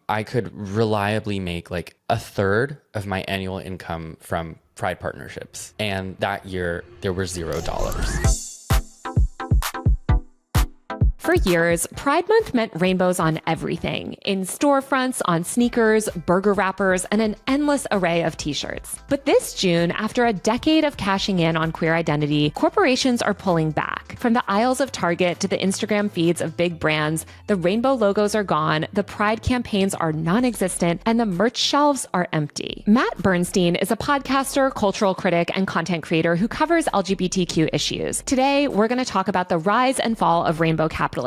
I could reliably make like a third of my annual income from Pride partnerships. And that year, there were $0. For years, Pride Month meant rainbows on everything, in storefronts, on sneakers, burger wrappers, and an endless array of t-shirts. But this June, after a decade of cashing in on queer identity, corporations are pulling back. From the aisles of Target to the Instagram feeds of big brands, the rainbow logos are gone, the Pride campaigns are non-existent, and the merch shelves are empty. Matt Bernstein is a podcaster, cultural critic, and content creator who covers LGBTQ issues. Today, we're going to talk about the rise and fall of rainbow capitalism,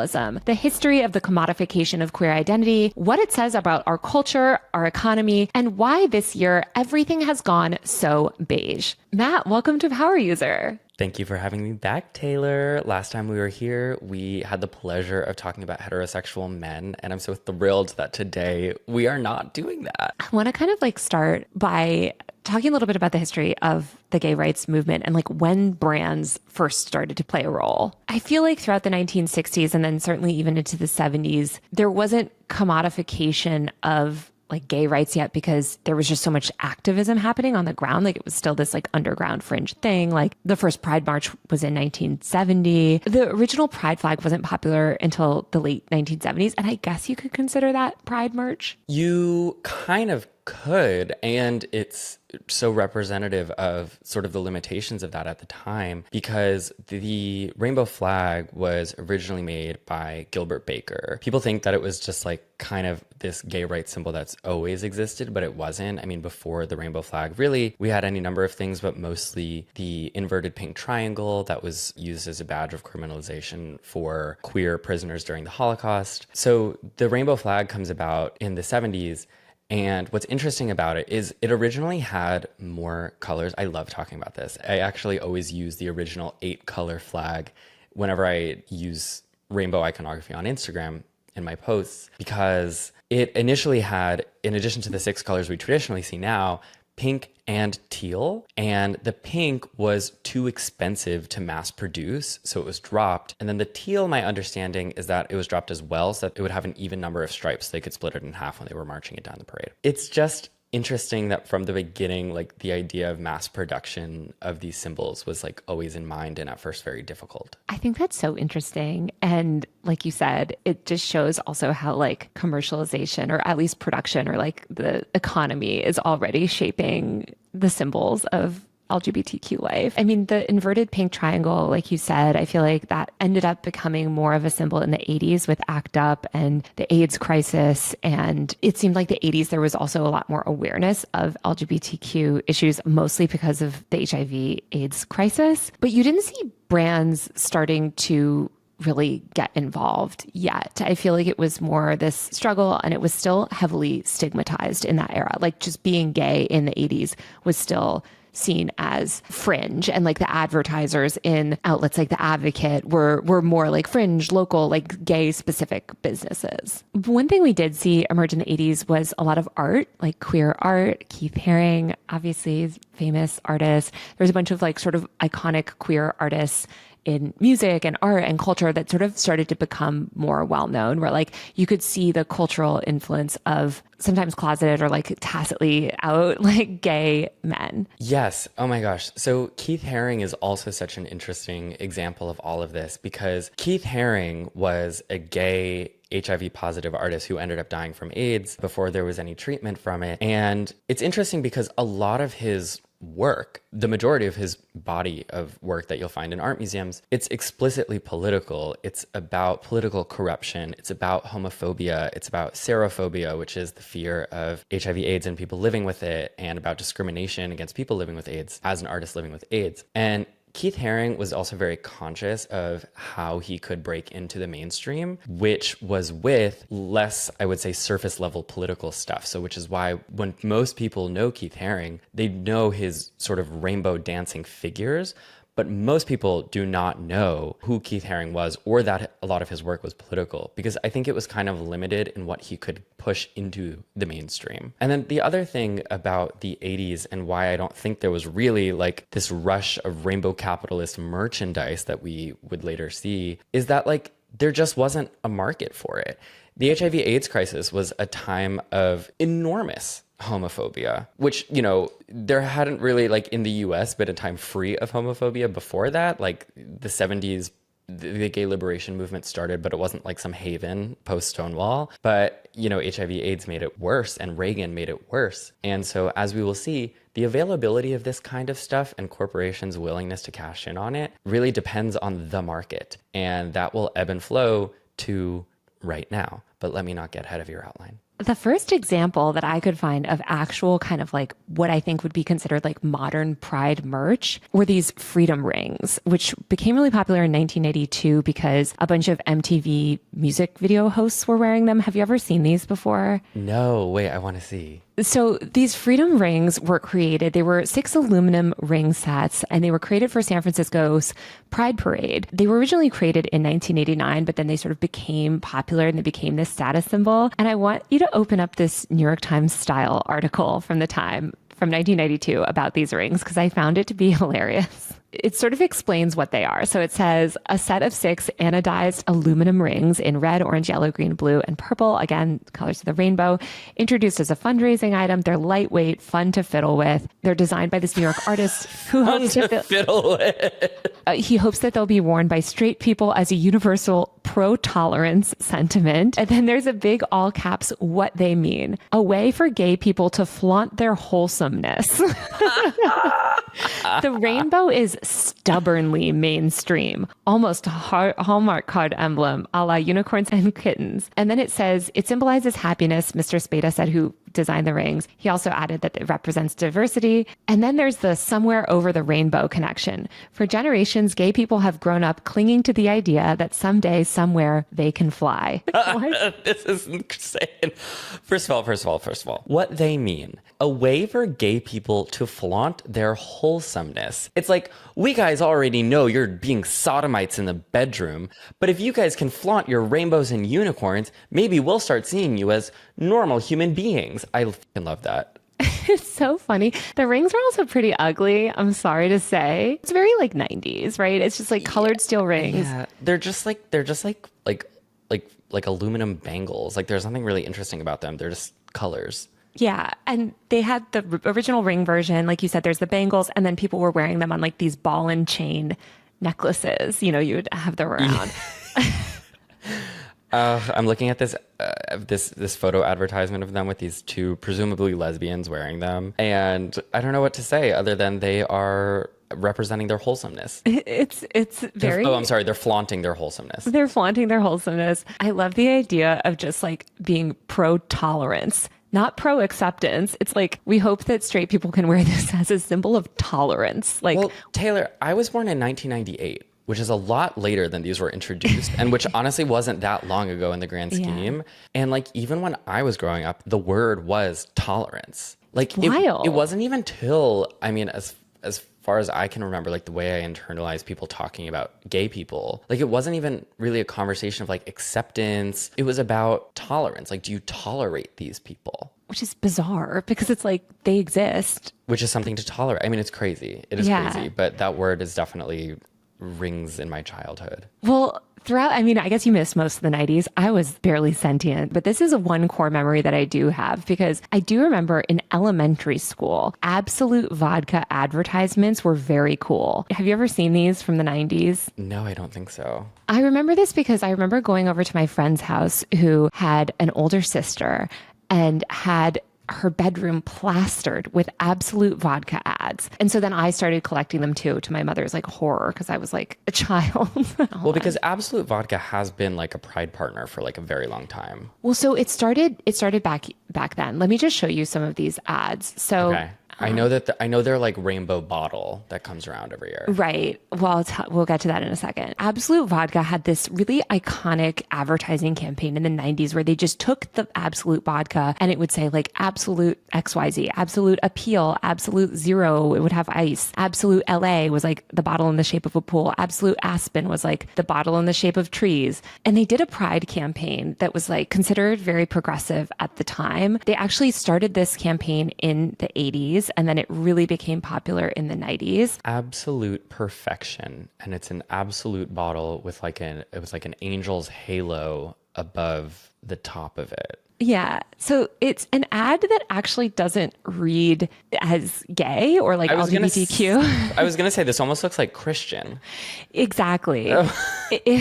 the history of the commodification of queer identity, what it says about our culture, our economy, and why this year everything has gone so beige. Matt, welcome to Power User. Thank you for having me back, Taylor. Last time we were here, we had the pleasure of talking about heterosexual men, and I'm so thrilled that today we are not doing that. I want to kind of like start by talking a little bit about the history of the gay rights movement and like when brands first started to play a role. I feel like throughout the 1960s and then certainly even into the 70s, there wasn't commodification of like gay rights yet because there was just so much activism happening on the ground. Like it was still this like underground fringe thing. Like the first Pride March was in 1970. The original Pride flag wasn't popular until the late 1970s. And I guess you could consider that Pride March. You kind of could, and it's so representative of sort of the limitations of that at the time, because the rainbow flag was originally made by Gilbert Baker. People think that it was just like kind of this gay rights symbol that's always existed, but it wasn't. I mean, before the rainbow flag, really, we had any number of things, but mostly the inverted pink triangle that was used as a badge of criminalization for queer prisoners during the Holocaust. So the rainbow flag comes about in the 70s. And what's interesting about it is it originally had more colors. I love talking about this. I actually always use the original 8-color flag whenever I use rainbow iconography on Instagram in my posts, because it initially had, in addition to the 6 colors we traditionally see now, pink and teal, and the pink was too expensive to mass produce, so it was dropped. And then the teal, my understanding is that it was dropped as well, so that it would have an even number of stripes, so they could split it in half when they were marching it down the parade. It's just interesting that from the beginning, like the idea of mass production of these symbols was like always in mind and at first very difficult. I think that's so interesting. And like you said, it just shows also how like commercialization or at least production or like the economy is already shaping the symbols of LGBTQ life. I mean, the inverted pink triangle, like you said, I feel like that ended up becoming more of a symbol in the 80s with ACT UP and the AIDS crisis. And it seemed like the 80s, there was also a lot more awareness of LGBTQ issues, mostly because of the HIV AIDS crisis. But you didn't see brands starting to really get involved yet. I feel like it was more this struggle, and it was still heavily stigmatized in that era. Like just being gay in the 80s was still seen as fringe, and like the advertisers in outlets like The Advocate were more like fringe, local, like gay specific businesses. One thing we did see emerge in the 80s was a lot of art, like queer art. Keith Haring, obviously famous artist. There's a bunch of like sort of iconic queer artists in music and art and culture that sort of started to become more well-known, where like you could see the cultural influence of sometimes closeted or like tacitly out like gay men. Yes. Oh my gosh. So Keith Haring is also such an interesting example of all of this, because Keith Haring was a gay HIV positive artist who ended up dying from AIDS before there was any treatment from it. And it's interesting because a lot of his work, the majority of his body of work that you'll find in art museums, it's explicitly political. It's about political corruption. It's about homophobia. It's about serophobia, which is the fear of HIV AIDS and people living with it, and about discrimination against people living with AIDS as an artist living with AIDS. And Keith Haring was also very conscious of how he could break into the mainstream, which was with less, I would say, surface level political stuff. So which is why when most people know Keith Haring, they know his sort of rainbow dancing figures, but most people do not know who Keith Haring was, or that a lot of his work was political, because I think it was kind of limited in what he could push into the mainstream. And then the other thing about the 80s and why I don't think there was really like this rush of rainbow capitalist merchandise that we would later see is that like there just wasn't a market for it. The HIV AIDS crisis was a time of enormous homophobia, which, you know, there hadn't really, like, in the US been a time free of homophobia before that. Like, the 70s, the gay liberation movement started, but it wasn't like some haven post Stonewall. But, you know, HIV AIDS made it worse, and Reagan made it worse. And so, as we will see, the availability of this kind of stuff and corporations' willingness to cash in on it really depends on the market. And that will ebb and flow to right now. But let me not get ahead of your outline. The first example that I could find of actual kind of like what I think would be considered like modern pride merch were these freedom rings, which became really popular in 1982 because a bunch of MTV music video hosts were wearing them. Have you ever seen these before? No, wait, I want to see. So these freedom rings were created. They were 6 aluminum ring sets, and they were created for San Francisco's Pride Parade. They were originally created in 1989, but then they sort of became popular and they became this status symbol. And I want you to open up this New York Times style article from the time from 1992 about these rings because I found it to be hilarious. It sort of explains what they are. So it says a set of 6 anodized aluminum rings in red, orange, yellow, green, blue, and purple. Again, colors of the rainbow, introduced as a fundraising item. They're lightweight, fun to fiddle with. They're designed by this New York artist who hopes to fiddle with. He hopes that they'll be worn by straight people as a universal pro-tolerance sentiment. And then there's a big all caps, what they mean. A way for gay people to flaunt their wholesomeness. The rainbow is stubbornly mainstream, almost a Hallmark card emblem, a la unicorns and kittens. And then it says, it symbolizes happiness, Mr. Spada said, who designed the rings. He also added that it represents diversity. And then there's the somewhere over the rainbow connection. For generations, gay people have grown up clinging to the idea that someday, somewhere, they can fly. This is insane. First of all, what they mean. A way for gay people to flaunt their wholesomeness. It's like, we guys already know you're being sodomites in the bedroom, but if you guys can flaunt your rainbows and unicorns, maybe we'll start seeing you as normal human beings. I fucking love that. It's so funny. The rings are also pretty ugly, I'm sorry to say. It's very like 90s, right? It's just like colored steel rings. Yeah, they're just like aluminum bangles. Like, there's nothing really interesting about them. They're just colors. Yeah. And they had the original ring version. Like you said, there's the bangles, and then people were wearing them on like these ball and chain necklaces. You know, you would have them around. I'm looking at this photo advertisement of them with these 2 presumably lesbians wearing them. And I don't know what to say other than they are representing their wholesomeness. It's very... I'm sorry. They're flaunting their wholesomeness. They're flaunting their wholesomeness. I love the idea of just like being pro-tolerance, not pro-acceptance. It's like, we hope that straight people can wear this as a symbol of tolerance. Like, well, Taylor, I was born in 1998, which is a lot later than these were introduced, and which honestly wasn't that long ago in the grand scheme. Yeah. And like, even when I was growing up, the word was tolerance. Like, it wasn't even till, I mean, as far as I can remember, like the way I internalized people talking about gay people, like it wasn't even really a conversation of like acceptance. It was about tolerance. Like, do you tolerate these people? Which is bizarre because it's like they exist. Which is something to tolerate. I mean, it's crazy. It is crazy, but that word is definitely rings in my childhood. Well, throughout, I mean, I guess you missed most of the 90s. I was barely sentient, but this is a one core memory that I do have because I do remember in elementary school, Absolute vodka advertisements were very cool. Have you ever seen these from the 90s? No, I don't think so. I remember this because I remember going over to my friend's house who had an older sister and had her bedroom plastered with Absolute vodka ads. And so then I started collecting them too, to my mother's like horror, because I was like a child. Well, because Absolute vodka has been like a pride partner for like a very long time. Well, so it started back then. Let me just show you some of these ads. So okay. I know that I know they're like rainbow bottle that comes around every year. Right. Well, we'll get to that in a second. Absolute Vodka had this really iconic advertising campaign in the 90s where they just took the Absolute Vodka and it would say like Absolute XYZ, Absolute Appeal, Absolute Zero. It would have ice. Absolute LA was like the bottle in the shape of a pool. Absolute Aspen was like the bottle in the shape of trees. And they did a pride campaign that was like considered very progressive at the time. They actually started this campaign in the 80s. And then it really became popular in the 90s. Absolute perfection. And it's an absolute bottle with it was like an angel's halo above the top of it. Yeah. So it's an ad that actually doesn't read as gay or like LGBTQ. I was going to say this almost looks like Christian. Exactly.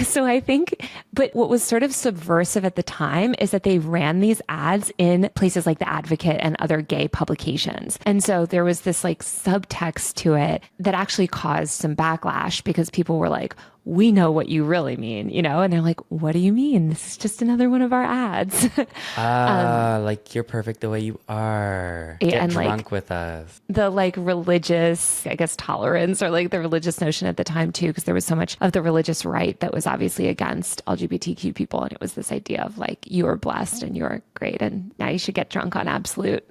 So I think, but what was sort of subversive at the time is that they ran these ads in places like The Advocate and other gay publications. And so there was this like subtext to it that actually caused some backlash because people were like, we know what you really mean, you know? And they're like, what do you mean? This is just another one of our ads. Like you're perfect the way you are. Get and drunk like, with us. The like religious, I guess, tolerance or like the religious notion at the time too, because there was so much of the religious right that was obviously against LGBTQ people. And it was this idea of like, you are blessed and you're great. And now you should get drunk on Absolute.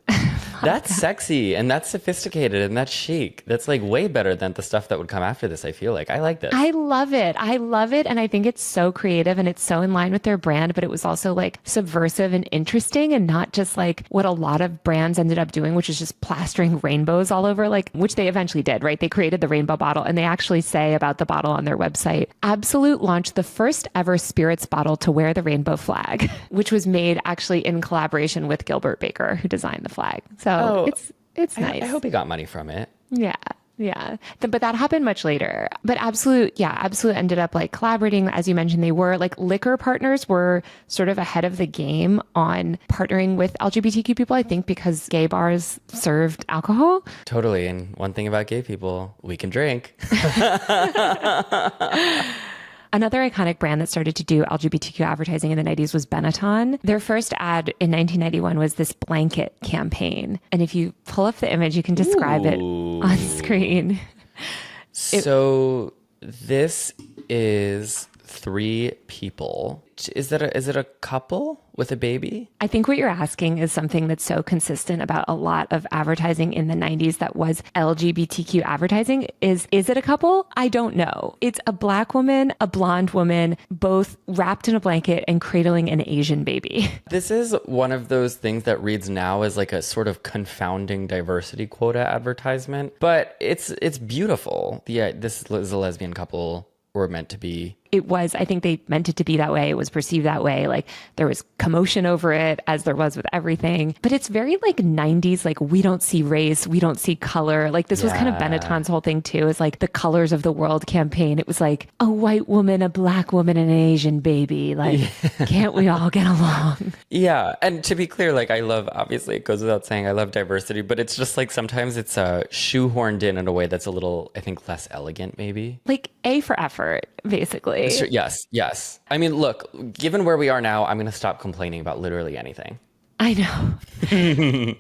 That's sexy and that's sophisticated and that's chic. That's like way better than the stuff that would come after this, I feel like. I like this. I love it. I love it. And I think it's so creative and it's so in line with their brand, but it was also like subversive and interesting and not just like what a lot of brands ended up doing, which is just plastering rainbows all over, like, which they eventually did, right? They created the rainbow bottle and they actually say about the bottle on their website, Absolute launched the first ever spirits bottle to wear the rainbow flag, which was made actually in collaboration with Gilbert Baker, who designed the flag. So it's nice. I hope he got money from it. Yeah. Yeah. But that happened much later. But Absolute ended up like collaborating. As you mentioned, they were like liquor partners were sort of ahead of the game on partnering with LGBTQ people, I think, because gay bars served alcohol. Totally. And one thing about gay people, we can drink. Another iconic brand that started to do LGBTQ advertising in the 90s was Benetton. Their first ad in 1991 was this blanket campaign. And if you pull up the image, you can describe it on screen. So this is 3 people. Is it a couple with a baby? I think what you're asking is something that's so consistent about a lot of advertising in the 90s that was LGBTQ advertising. Is it a couple? I don't know. It's a Black woman, a blonde woman, both wrapped in a blanket and cradling an Asian baby. This is one of those things that reads now as like a sort of confounding diversity quota advertisement, but it's beautiful. Yeah, this is a lesbian couple were meant to be. It was, I think they meant it to be that way. It was perceived that way. Like there was commotion over it, as there was with everything. But it's very like 90s, like we don't see race, we don't see color. Like this was kind of Benetton's whole thing too, is like the Colors of the World campaign. It was like a white woman, a Black woman, and an Asian baby. Like, can't we all get along? Yeah. And to be clear, like I love, obviously it goes without saying, I love diversity, but it's just like sometimes it's shoehorned in a way that's a little, I think, less elegant maybe. Like A for effort, basically. Yes. I mean, look, given where we are now, I'm going to stop complaining about literally anything. I know.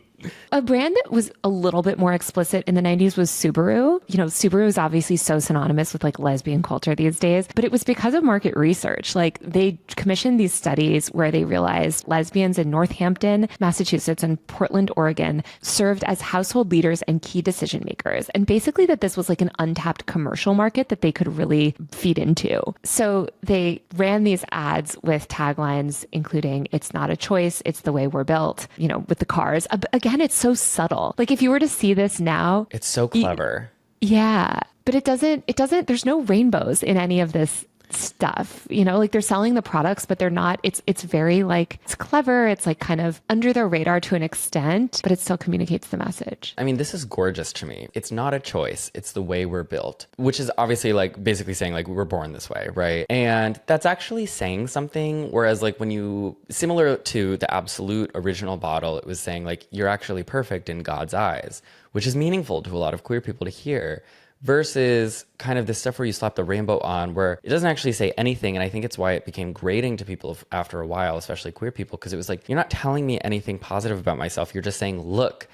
A brand that was a little bit more explicit in the 90s was Subaru. You know, Subaru is obviously so synonymous with like lesbian culture these days, but it was because of market research. Like they commissioned these studies where they realized lesbians in Northampton, Massachusetts, and Portland, Oregon served as household leaders and key decision makers. And basically that this was like an untapped commercial market that they could really feed into. So they ran these ads with taglines, including, "It's not a choice, it's the way we're built," you know, with the cars. Again, it's so subtle. Like if you were to see this now, it's so clever. Yeah, but it doesn't, there's no rainbows in any of this stuff, you know, like they're selling the products, but they're not, it's very like, it's clever. It's like kind of under their radar to an extent, but it still communicates the message. I mean, this is gorgeous to me. It's not a choice. It's the way we're built, which is obviously like basically saying like we're born this way, right? And that's actually saying something. Whereas like when you, similar to the Absolute original bottle, it was saying like, you're actually perfect in God's eyes, which is meaningful to a lot of queer people to hear. Versus kind of this stuff where you slap the rainbow on where it doesn't actually say anything. And I think it's why it became grating to people after a while, especially queer people, because it was like, you're not telling me anything positive about myself. You're just saying, look,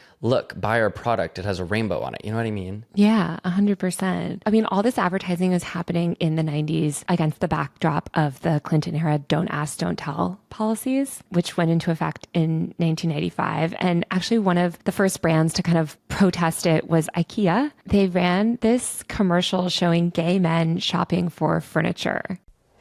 buy our product. It has a rainbow on it. You know what I mean? Yeah, 100%. I mean, all this advertising is happening in the 90s against the backdrop of the Clinton era don't ask, don't tell policies, which went into effect in 1995. And actually one of the first brands to kind of protest it was IKEA. They ran this commercial showing gay men shopping for furniture.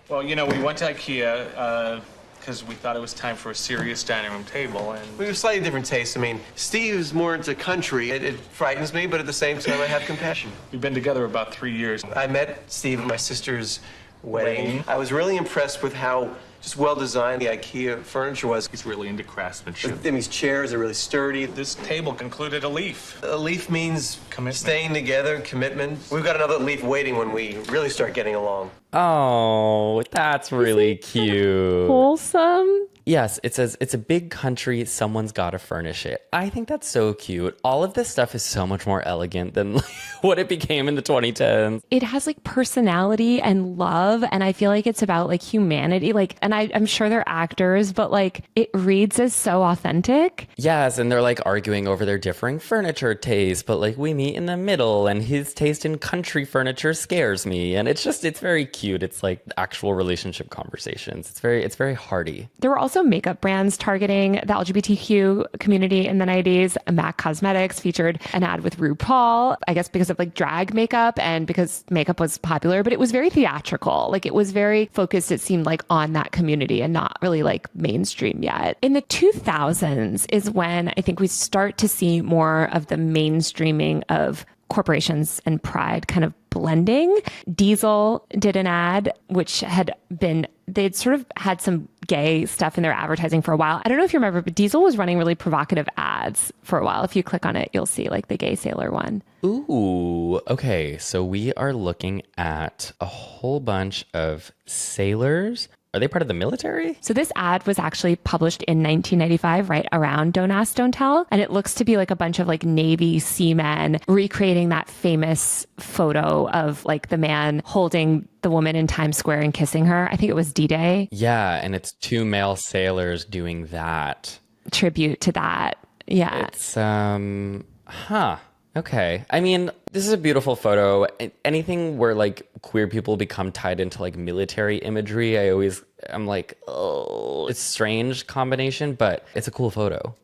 Well, you know, we went to IKEA because we thought it was time for a serious dining room table, and we have slightly different tastes. I mean, Steve's more into country. It frightens me, but at the same time, I have compassion. we've been together about 3 years. I met Steve at my sister's wedding. I was really impressed with how just well-designed. The IKEA furniture was. He's really into craftsmanship. These chairs are really sturdy. This table included a leaf. A leaf means Commitment. staying together, commitment. We've got another leaf waiting when we really start getting along. Oh, that's really cute. Wholesome. Yes, it says it's a big country. Someone's got to furnish it. I think that's so cute. All of this stuff is so much more elegant than what it became in the 2010s. It has like personality and love. And I feel like it's about like humanity. Like, and I'm sure they're actors, but like it reads as so authentic. Yes, and they're like arguing over their differing furniture tastes, but like we meet in the middle and his taste in country furniture scares me. And it's very cute. It's like actual relationship conversations. It's very hearty. There were also makeup brands targeting the LGBTQ community in the 90s. MAC Cosmetics featured an ad with RuPaul, I guess because of like drag makeup and because makeup was popular, but it was very theatrical. Like it was very focused, it seemed like, on that community and not really like mainstream yet. In the 2000s is when I think we start to see more of the mainstreaming of corporations and pride kind of blending. Diesel did an ad, which they'd sort of had some gay stuff in their advertising for a while. I don't know if you remember, but Diesel was running really provocative ads for a while. If you click on it, you'll see like the gay sailor one. Ooh, okay. So we are looking at a whole bunch of sailors. Are they part of the military? So this ad was actually published in 1995, right around Don't Ask, Don't Tell. And it looks to be like a bunch of like Navy seamen recreating that famous photo of like the man holding the woman in Times Square and kissing her. I think it was D-Day. Yeah, and it's two male sailors doing that. Tribute to that. Yeah. It's, okay. I mean, this is a beautiful photo. Anything where like queer people become tied into like military imagery, I'm like, oh, it's a strange combination, but it's a cool photo.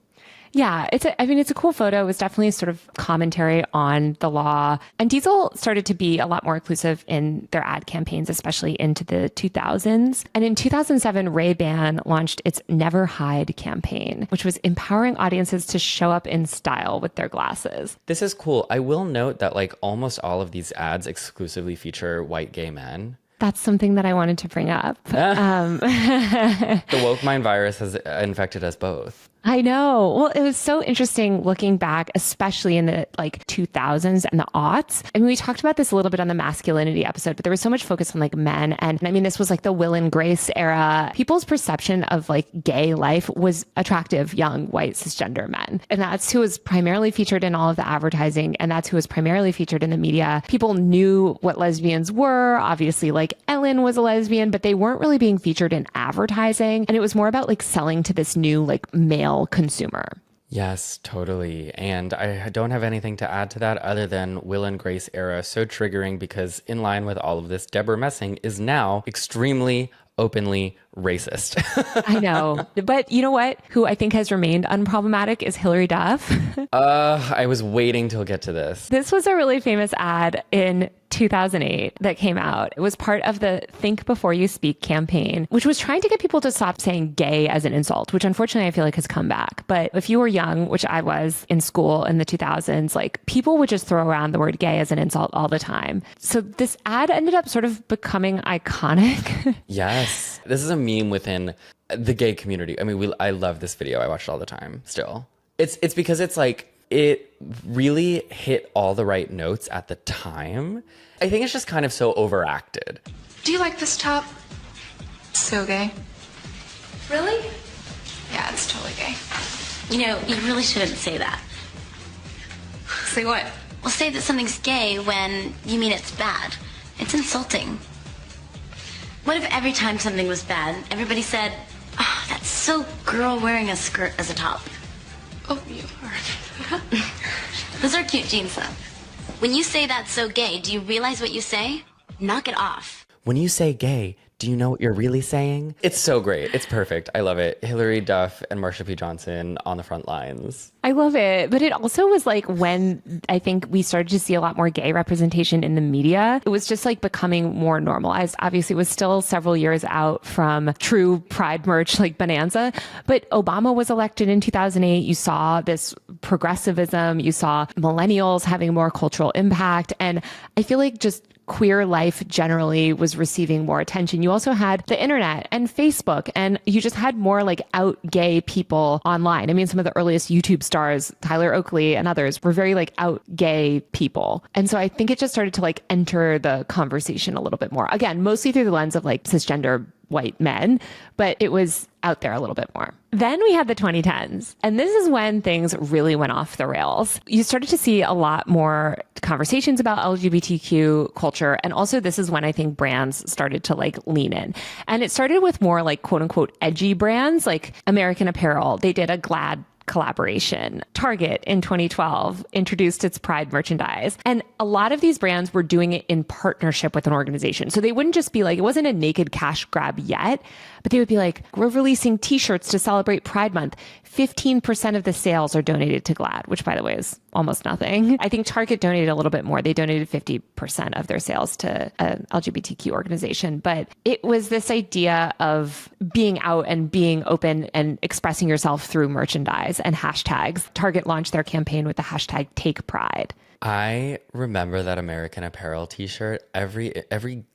Yeah, it's a cool photo. It was definitely sort of commentary on the law. And Diesel started to be a lot more inclusive in their ad campaigns, especially into the 2000s. And in 2007, Ray-Ban launched its Never Hide campaign, which was empowering audiences to show up in style with their glasses. This is cool. I will note that like almost all of these ads exclusively feature white gay men. That's something that I wanted to bring up. The woke mind virus has infected us both. I know. Well, it was so interesting looking back, especially in the like 2000s and the aughts. I mean, we talked about this a little bit on the masculinity episode, but there was so much focus on like men. And I mean, this was like the Will and Grace era. People's perception of like gay life was attractive, young, white, cisgender men. And that's who was primarily featured in all of the advertising. And that's who was primarily featured in the media. People knew what lesbians were. Obviously, like Ellen was a lesbian, but they weren't really being featured in advertising. And it was more about like selling to this new like male consumer. Yes, totally. And I don't have anything to add to that other than Will and Grace era. So triggering because in line with all of this, Deborah Messing is now extremely openly racist. I know. But you know what? Who I think has remained unproblematic is Hillary Duff. I was waiting till get to this. This was a really famous ad in 2008 that came out. It was part of the Think Before You Speak campaign, which was trying to get people to stop saying gay as an insult, which unfortunately I feel like has come back. But if you were young, which I was in school in the 2000s, like people would just throw around the word gay as an insult all the time. So this ad ended up sort of becoming iconic. Yes. This is a meme within the gay community. I mean, I love this video. I watch it all the time still. It's because it's like, it really hit all the right notes at the time. I think it's just kind of so overacted. Do you like this top? So gay. Really? Yeah, it's totally gay. You know, you really shouldn't say that. Say what? Well, say that something's gay when you mean it's bad. It's insulting. What if every time something was bad, everybody said, "Oh, that's so girl wearing a skirt as a top." Oh, you are. Those are cute jeans, though. When you say that's so gay, do you realize what you say? Knock it off. When you say gay, do you know what you're really saying? It's so great. It's perfect. I love it. Hillary Duff and Marsha P. Johnson on the front lines. I love it. But it also was like when I think we started to see a lot more gay representation in the media, it was just like becoming more normalized. Obviously, it was still several years out from true pride merch like Bonanza. But Obama was elected in 2008. You saw this progressivism. You saw millennials having more cultural impact. And I feel like just queer life generally was receiving more attention. You also had the internet and Facebook, and you just had more like out gay people online. I mean, some of the earliest YouTube stars, Tyler Oakley and others, were very like out gay people. And so I think it just started to like enter the conversation a little bit more. Again, mostly through the lens of like cisgender white men, but it was out there a little bit more. Then we had the 2010s, and this is when things really went off the rails. You started to see a lot more conversations about LGBTQ culture, and also this is when I think brands started to like lean in. And it started with more like quote unquote edgy brands like American Apparel. They did a GLAAD collaboration. Target in 2012 introduced its Pride merchandise. And a lot of these brands were doing it in partnership with an organization. So they wouldn't just be like, it wasn't a naked cash grab yet, but they would be like, we're releasing t-shirts to celebrate Pride Month. 15% of the sales are donated to GLAAD, which by the way is almost nothing. I think Target donated a little bit more. They donated 50% of their sales to an LGBTQ organization. But it was this idea of being out and being open and expressing yourself through merchandise and hashtags. Target launched their campaign with the hashtag Take Pride. I remember that American Apparel t-shirt. Every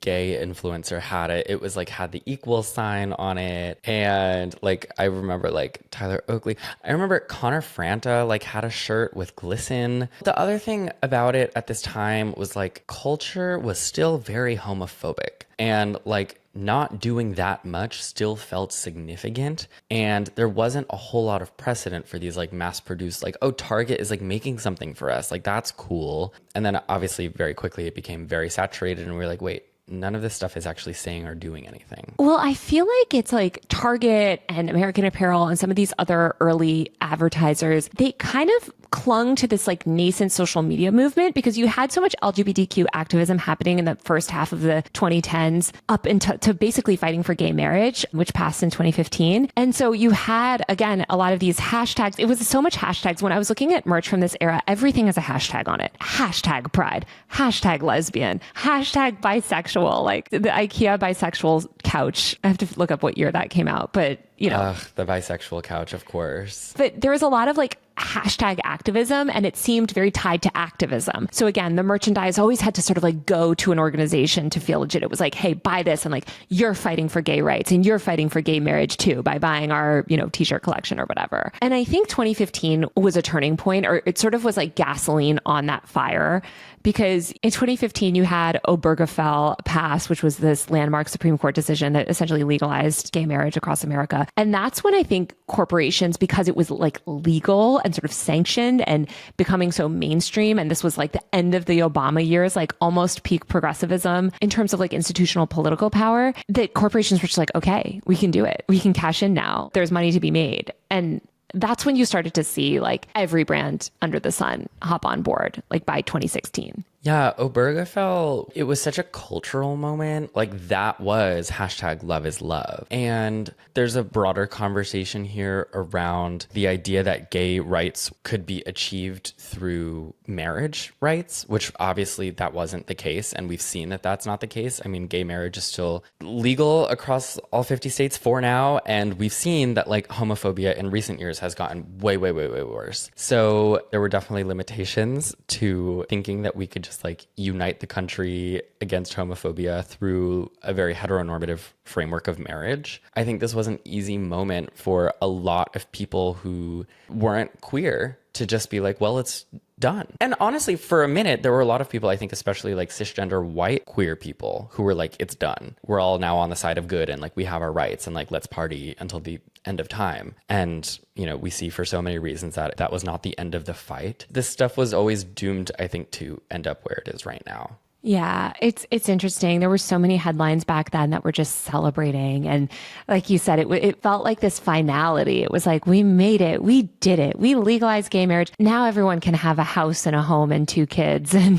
gay influencer had it. It was like had the equal sign on it. And like I remember like Tyler Oakley. I remember Connor Franta like had a shirt with glisten. The other thing about it at this time was like culture was still very homophobic. And like not doing that much still felt significant. And there wasn't a whole lot of precedent for these like mass produced, like, oh, Target is like making something for us. Like, that's cool. And then obviously very quickly it became very saturated and we were like, wait, none of this stuff is actually saying or doing anything. Well, I feel like it's like Target and American Apparel and some of these other early advertisers, they kind of clung to this like nascent social media movement because you had so much LGBTQ activism happening in the first half of the 2010s up into to basically fighting for gay marriage, which passed in 2015. And so you had, again, a lot of these hashtags. It was so much hashtags. When I was looking at merch from this era, everything has a hashtag on it. Hashtag pride, hashtag lesbian, hashtag bisexual, like the IKEA bisexual couch. I have to look up what year that came out, but you know. The bisexual couch, of course. But there was a lot of like hashtag activism and it seemed very tied to activism. So again, the merchandise always had to sort of like go to an organization to feel legit. It was like, hey, buy this. And like, you're fighting for gay rights and you're fighting for gay marriage too by buying our, you know, t-shirt collection or whatever. And I think 2015 was a turning point, or it sort of was like gasoline on that fire. Because in 2015, you had Obergefell pass, which was this landmark Supreme Court decision that essentially legalized gay marriage across America. And that's when I think corporations, because it was like legal and sort of sanctioned and becoming so mainstream, and this was like the end of the Obama years, like almost peak progressivism in terms of like institutional political power, that corporations were just like, okay, we can do it. We can cash in now. There's money to be made. And that's when you started to see like every brand under the sun hop on board, like by 2016. Yeah, Obergefell, it was such a cultural moment. Like that was hashtag love is love. And there's a broader conversation here around the idea that gay rights could be achieved through marriage rights, which obviously that wasn't the case. And we've seen that that's not the case. I mean, gay marriage is still legal across all 50 states for now. And we've seen that like homophobia in recent years has gotten way, way, way, way worse. So there were definitely limitations to thinking that we could just like unite the country against homophobia through a very heteronormative framework of marriage. I think this was an easy moment for a lot of people who weren't queer to just be like, well, it's done. And honestly, for a minute, there were a lot of people, I think, especially like cisgender white queer people who were like, it's done. We're all now on the side of good and like we have our rights and like, let's party until the end of time. And, you know, we see for so many reasons that that was not the end of the fight. This stuff was always doomed, I think, to end up where it is right now. Yeah, it's interesting. There were so many headlines back then that were just celebrating. And like you said, it felt like this finality. It was like, we made it. We did it. We legalized gay marriage. Now everyone can have a house and a home and 2 kids and,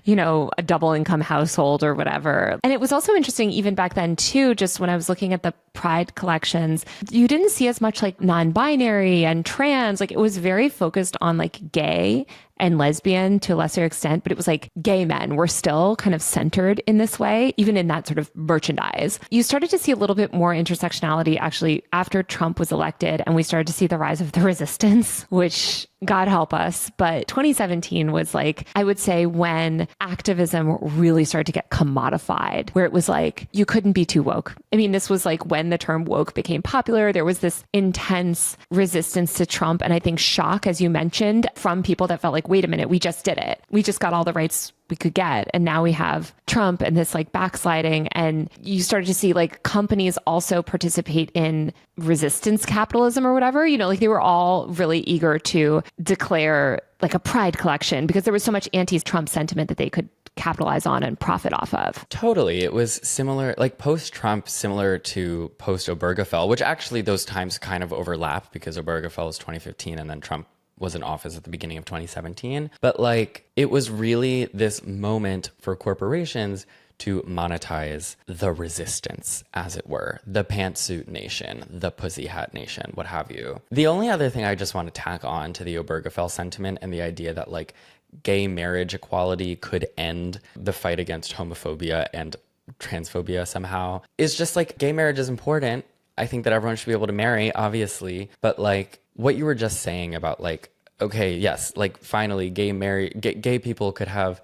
you know, a double income household or whatever. And it was also interesting even back then too, just when I was looking at the Pride collections, you didn't see as much like non-binary and trans. Like it was very focused on like gay and lesbian to a lesser extent, but it was like gay men were still kind of centered in this way, even in that sort of merchandise. You started to see a little bit more intersectionality actually after Trump was elected, and we started to see the rise of the resistance, which God help us. But 2017 was like, I would say, when activism really started to get commodified, where it was like, you couldn't be too woke. I mean, this was like when the term woke became popular. There was this intense resistance to Trump. And I think shock, as you mentioned, from people that felt like, wait a minute, we just did it. We just got all the rights we could get. And now we have Trump and this like backsliding. And you started to see like companies also participate in resistance capitalism or whatever, you know, like they were all really eager to declare like a pride collection because there was so much anti-Trump sentiment that they could capitalize on and profit off of. Totally. It was similar, like post-Trump, similar to post-Obergefell, which actually those times kind of overlap because Obergefell was 2015 and then Trump was in office at the beginning of 2017. But like, it was really this moment for corporations to monetize the resistance, as it were, the pantsuit nation, the pussy hat nation, what have you. The only other thing I just want to tack on to the Obergefell sentiment and the idea that like gay marriage equality could end the fight against homophobia and transphobia somehow is just like gay marriage is important. I think that everyone should be able to marry, obviously, but like what you were just saying about like, okay, yes, like finally gay people could have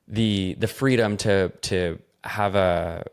the freedom to have a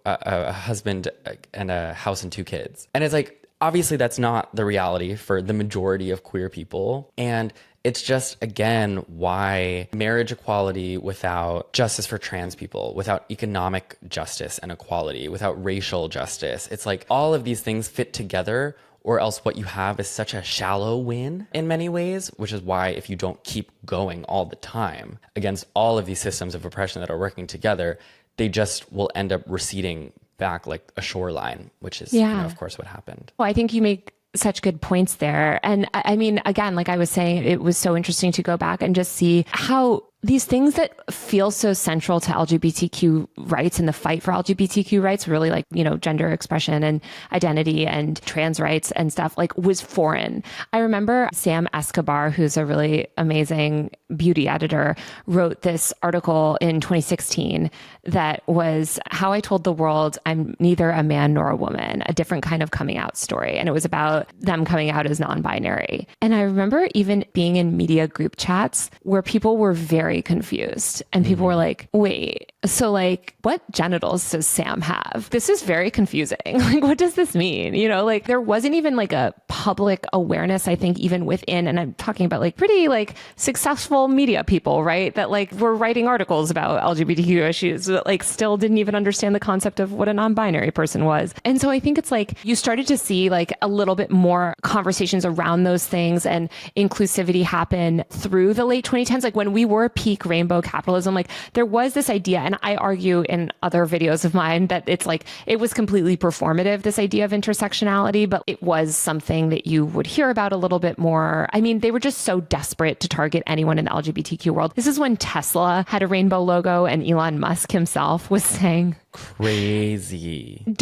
husband and a house and 2 kids. And it's like, obviously that's not the reality for the majority of queer people. And it's just, again, why marriage equality without justice for trans people, without economic justice and equality, without racial justice, it's like all of these things fit together, or else what you have is such a shallow win in many ways, which is why if you don't keep going all the time against all of these systems of oppression that are working together, they just will end up receding back like a shoreline, which is, of course, what happened. Well, I think you make such good points there. And I mean, again, like I was saying, it was so interesting to go back and just see how these things that feel so central to LGBTQ rights and the fight for LGBTQ rights, really like, you know, gender expression and identity and trans rights and stuff, like was foreign. I remember Sam Escobar, who's a really amazing beauty editor, wrote this article in 2016 that was How I Told the World I'm Neither a Man Nor a Woman, a different kind of coming out story. And it was about them coming out as non-binary. And I remember even being in media group chats where people were very confused and people were like, wait, so like what genitals does Sam have? This is very confusing. Like, what does this mean? You know, like there wasn't even like a public awareness, I think, even within, and I'm talking about like pretty like successful media people, right? That like were writing articles about LGBTQ issues that like still didn't even understand the concept of what a non-binary person was. And so I think it's like you started to see like a little bit more conversations around those things and inclusivity happen through the late 2010s. Like when we were peak rainbow capitalism, like there was this idea, and I argue in other videos of mine that it's like, it was completely performative, this idea of intersectionality, but it was something that you would hear about a little bit more. I mean, they were just so desperate to target anyone in the LGBTQ world. This is when Tesla had a rainbow logo and Elon Musk himself was saying, crazy. You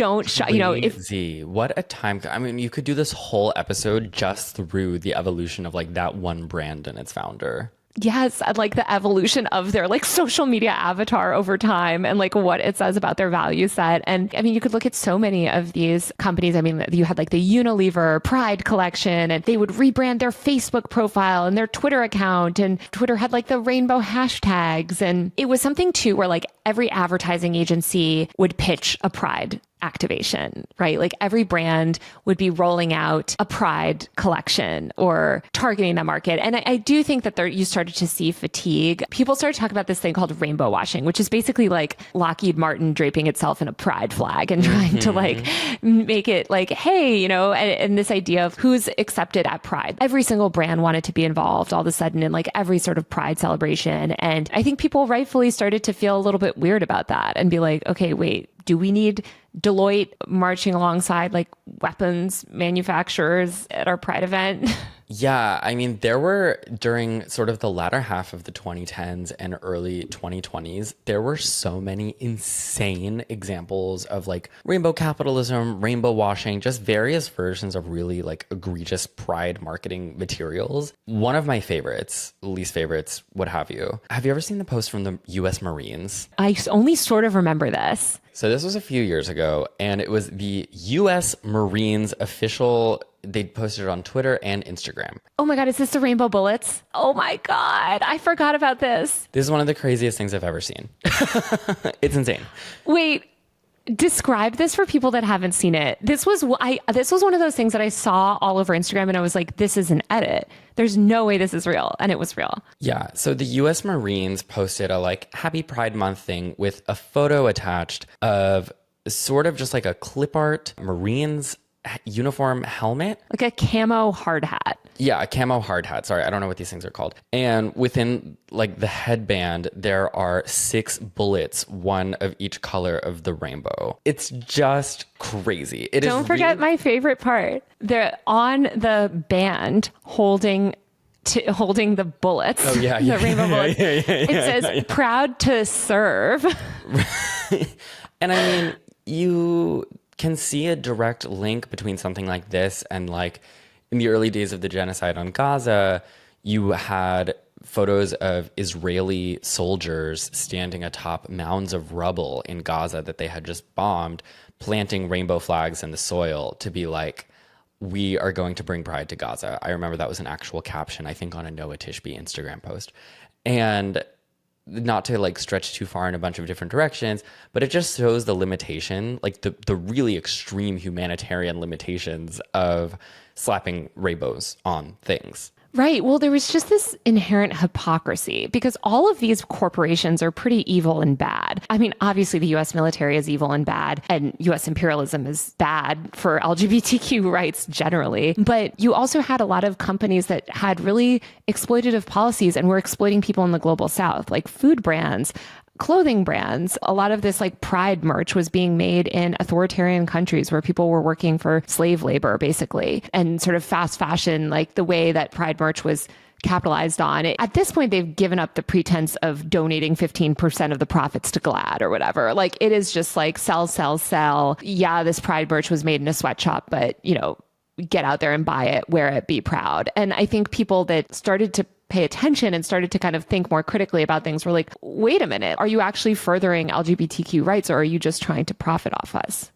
know, if what a time. I mean, you could do this whole episode just through the evolution of like that one brand and its founder. Yes, like the evolution of their like social media avatar over time and like what it says about their value set. And I mean, you could look at so many of these companies. I mean, you had like the Unilever Pride collection, and they would rebrand their Facebook profile and their Twitter account, and Twitter had like the rainbow hashtags. And it was something too where like every advertising agency would pitch a Pride activation, right? Like every brand would be rolling out a Pride collection or targeting that market. And I do think that you started to see fatigue. People started to talk about this thing called rainbow washing, which is basically like Lockheed Martin draping itself in a Pride flag and trying to like make it like, hey, you know, and this idea of who's accepted at Pride. Every single brand wanted to be involved all of a sudden in like every sort of Pride celebration. And I think people rightfully started to feel a little bit weird about that and be like, okay, wait, do we need Deloitte marching alongside like weapons manufacturers at our Pride event? Yeah, I mean, there were, during sort of the latter half of the 2010s and early 2020s, there were so many insane examples of like rainbow capitalism, rainbow washing, just various versions of really like egregious Pride marketing materials. One of my favorites, least favorites, what have you ever seen the post from the US Marines? I only sort of remember this. So this was a few years ago, and it was the U.S. Marines official. They posted it on Twitter and Instagram. Oh my God, is this the rainbow bullets? Oh my God, I forgot about this. This is one of the craziest things I've ever seen. It's insane. Wait, describe this for people that haven't seen it. This was one of those things that I saw all over Instagram, and I was like, this is an edit. There's no way this is real. And it was real. Yeah. So the U.S. Marines posted a Happy Pride Month thing with a photo attached of sort of just like a clip art Marines uniform helmet. Like a camo hard hat. Yeah, a camo hard hat. Sorry, I don't know what these things are called. And within the headband, there are 6 bullets, one of each color of the rainbow. It's just crazy. Don't forget my favorite part. They're on the band holding the bullets. Oh yeah, the rainbow bullets. It says "Proud to serve." And I mean, you can see a direct link between something like this and in the early days of the genocide on Gaza, you had photos of Israeli soldiers standing atop mounds of rubble in Gaza that they had just bombed, planting rainbow flags in the soil to be like, we are going to bring pride to Gaza. I remember that was an actual caption, I think on a Noah Tishby Instagram post. And not to stretch too far in a bunch of different directions, but it just shows the limitation, the really extreme humanitarian limitations of slapping rainbows on things. Right. Well, there was just this inherent hypocrisy because all of these corporations are pretty evil and bad. I mean, obviously the US military is evil and bad, and US imperialism is bad for LGBTQ rights generally. But you also had a lot of companies that had really exploitative policies and were exploiting people in the global south, like food brands, clothing brands. A lot of this pride merch was being made in authoritarian countries where people were working for slave labor, basically, and sort of fast fashion, the way that pride merch was capitalized on. At this point, they've given up the pretense of donating 15% of the profits to GLAAD or whatever. It is just sell, sell, sell. Yeah, this pride merch was made in a sweatshop, but, get out there and buy it, wear it, be proud. And I think people that started to pay attention and started to kind of think more critically about things were like, wait a minute, are you actually furthering LGBTQ rights, or are you just trying to profit off us?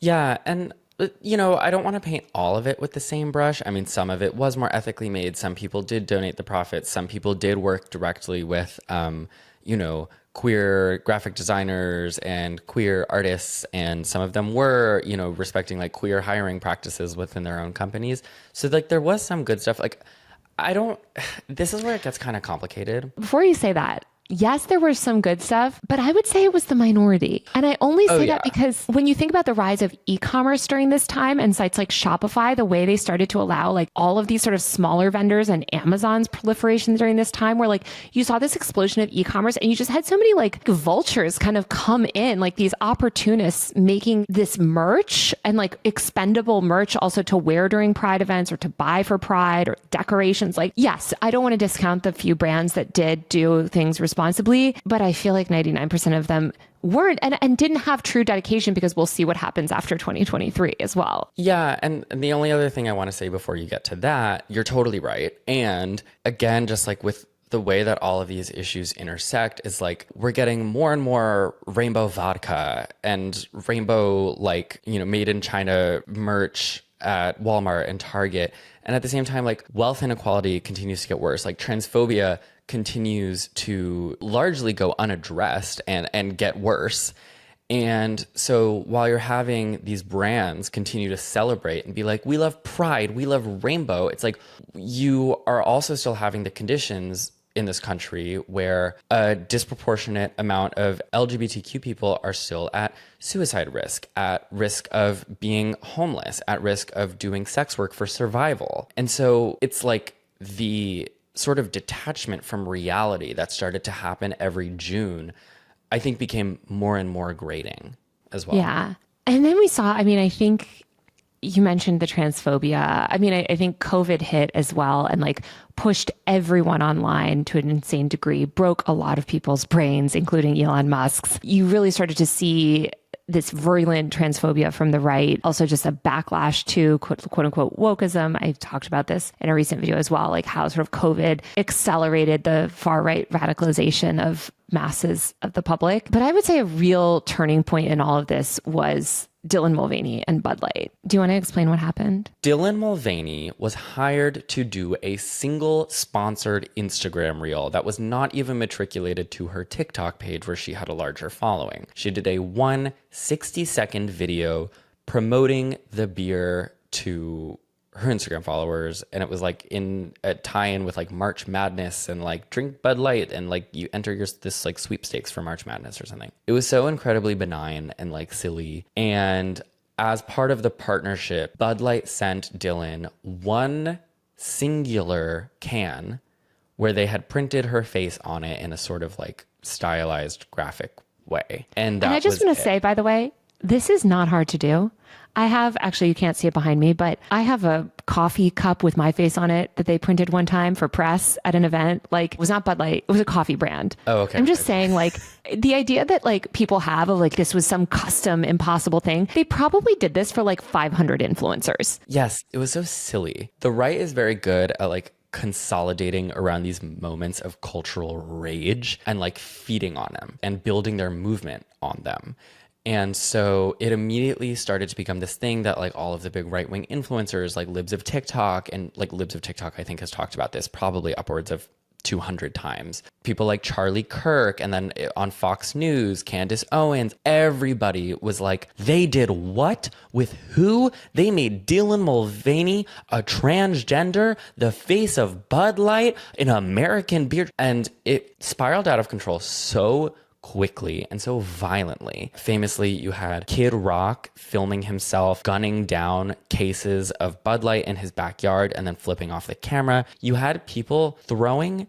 Yeah. And, I don't want to paint all of it with the same brush. I mean, some of it was more ethically made. Some people did donate the profits. Some people did work directly with, queer graphic designers and queer artists, and some of them were, respecting queer hiring practices within their own companies. So there was some good stuff. This is where it gets kind of complicated. Before you say that, yes, there was some good stuff, but I would say it was the minority. And I only say that because when you think about the rise of e-commerce during this time and sites like Shopify, the way they started to allow all of these sort of smaller vendors and Amazon's proliferation during this time, where you saw this explosion of e-commerce and you just had so many vultures kind of come in, these opportunists making this merch and expendable merch also to wear during Pride events or to buy for Pride or decorations. Yes, I don't want to discount the few brands that did do things responsibly, but I feel like 99% of them weren't and didn't have true dedication, because we'll see what happens after 2023 as well. Yeah. And the only other thing I want to say before you get to that, you're totally right. And again, just with the way that all of these issues intersect is we're getting more and more rainbow vodka and rainbow, made in China merch at Walmart and Target. And at the same time, wealth inequality continues to get worse. Transphobia continues to largely go unaddressed and get worse. And so while you're having these brands continue to celebrate and be we love pride, we love rainbow, it's you are also still having the conditions in this country where a disproportionate amount of LGBTQ people are still at suicide risk, at risk of being homeless, at risk of doing sex work for survival. And so it's the sort of detachment from reality that started to happen every June, I think became more and more grating as well. Yeah. And then we saw, I think you mentioned the transphobia. I think COVID hit as well and pushed everyone online to an insane degree, broke a lot of people's brains, including Elon Musk's. You really started to see this virulent transphobia from the right, also just a backlash to quote unquote wokeism. I talked about this in a recent video as well, like how sort of COVID accelerated the far right radicalization of masses of the public. But I would say a real turning point in all of this was Dylan Mulvaney and Bud Light. Do you want to explain what happened? Dylan Mulvaney was hired to do a single sponsored Instagram reel that was not even matriculated to her TikTok page where she had a larger following. She did a 60-second video promoting the beer to her Instagram followers, and it was like in a tie-in with like March Madness and like drink Bud Light and like you enter this like sweepstakes for March Madness or something. It was so incredibly benign and like silly. And as part of the partnership, Bud Light sent Dylan one singular can where they had printed her face on it in a sort of like stylized graphic way. And I just want to say, by the way, this is not hard to do. I have, actually, you can't see it behind me, but I have a coffee cup with my face on it that they printed one time for press at an event. Like, it was not Bud Light, it was a coffee brand. Oh, okay. I'm just saying, like, the idea that like people have of like this was some custom impossible thing, they probably did this for like 500 influencers. Yes, it was so silly. The right is very good at like consolidating around these moments of cultural rage and like feeding on them and building their movement on them. And so it immediately started to become this thing that like all of the big right-wing influencers like Libs of TikTok, and like Libs of TikTok I think has talked about this probably upwards of 200 times. People like Charlie Kirk, and then on Fox News, Candace Owens, everybody was like, they did what? With who? They made Dylan Mulvaney a transgender, the face of Bud Light, an American beer. And it spiraled out of control so quickly and so violently. Famously, you had Kid Rock filming himself gunning down cases of Bud Light in his backyard and then flipping off the camera. You had people throwing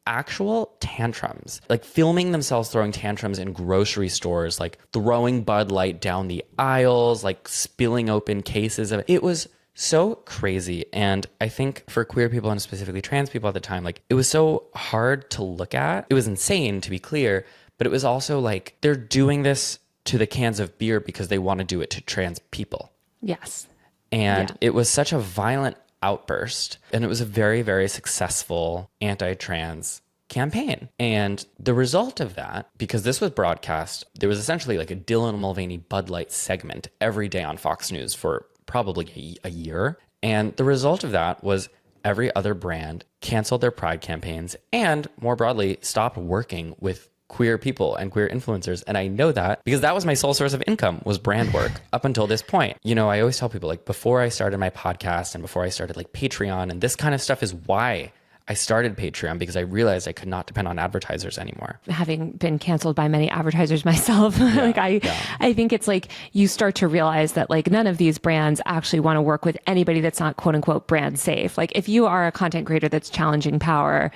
actual tantrums, like filming themselves throwing tantrums in grocery stores, like throwing Bud Light down the aisles, like spilling open cases of it. It was so crazy. And I think for queer people and specifically trans people at the time, like it was so hard to look at. It was insane, to be clear. But it was also like they're doing this to the cans of beer because they want to do it to trans people. Yes. And it was such a violent outburst. And it was a very, very successful anti-trans campaign. And the result of that, because this was broadcast, there was essentially like a Dylan Mulvaney Bud Light segment every day on Fox News for probably a year. And the result of that was every other brand canceled their pride campaigns and more broadly stopped working with queer people and queer influencers. And I know that because that was my sole source of income, was brand work up until this point. You know, I always tell people like before I started my podcast and before I started like Patreon and this kind of stuff is why I started Patreon, because I realized I could not depend on advertisers anymore. Having been canceled by many advertisers myself, I think it's like you start to realize that like none of these brands actually want to work with anybody that's not quote unquote brand safe. Like if you are a content creator that's challenging power,